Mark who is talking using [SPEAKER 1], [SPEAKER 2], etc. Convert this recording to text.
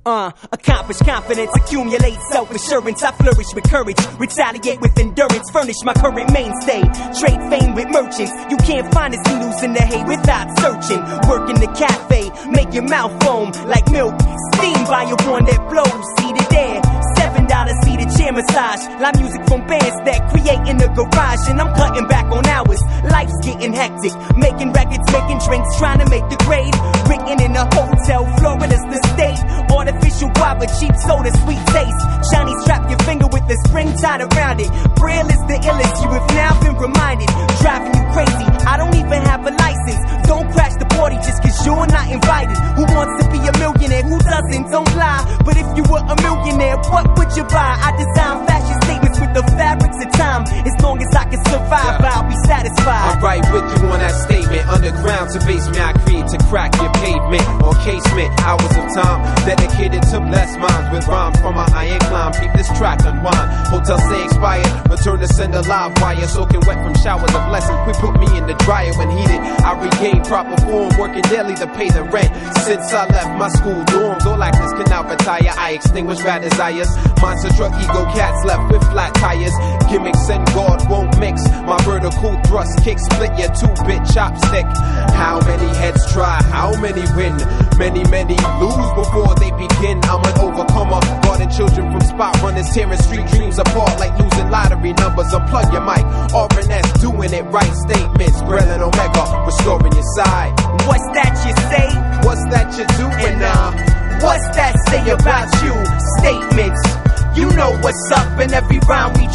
[SPEAKER 1] Accomplish confidence, accumulate self-assurance. I flourish with courage, retaliate with endurance. Furnish my current mainstay, trade fame with merchants. You can't find us needles in the hay without searching. Work in the cafe, make your mouth foam like milk. Steam by your one that flows, seated there. $7 seated chair massage. Live music from bands that create in the garage. And I'm cutting back on hours, life's getting hectic. Making records, making drinks, trying to make the grade. Written in a hotel, Florida's the state. Artificial guava, cheap soda, sweet taste. Shiny strap your finger with the spring tied around it. Braille is the illest, you have now been reminded. Driving you crazy, I don't even have a license. Don't crash the party just cause you're not invited. Who wants to be a millionaire? Who doesn't? Don't lie. But if you were a millionaire, what would you buy? I design fashion statements with the fabrics of time. As long as I can survive, I'll be satisfied.
[SPEAKER 2] I'm right with you on that statement. Underground to basement, I create to crack your pavement or casement. Hours of time dedicated to bless minds with rhymes from my iron climb. Keep this track unwind. Hotel say expired. Return to send a live wire. Soaking wet from showers of blessing. Quick put me in the dryer when heated. I regain proper form. Working daily to pay the rent. Since I left my school dorms, all actors can now retire. I extinguish bad desires. Monster truck ego cats left with flat tires. Gimmicks and God won't mix. My vertical thrust kick split your 2-bit chopstick. How many heads try? How many win? Many lose before they begin. I'm an overcomer, guarding children from spot runners, tearing street dreams apart like losing lottery numbers. Unplug your mic, RNS doing it right. Statements, Grelin Omega, restoring your side.
[SPEAKER 1] What's that you say?
[SPEAKER 2] What's that you doing now?
[SPEAKER 1] What's that say about you? Statements, you know what's up in every rhyme we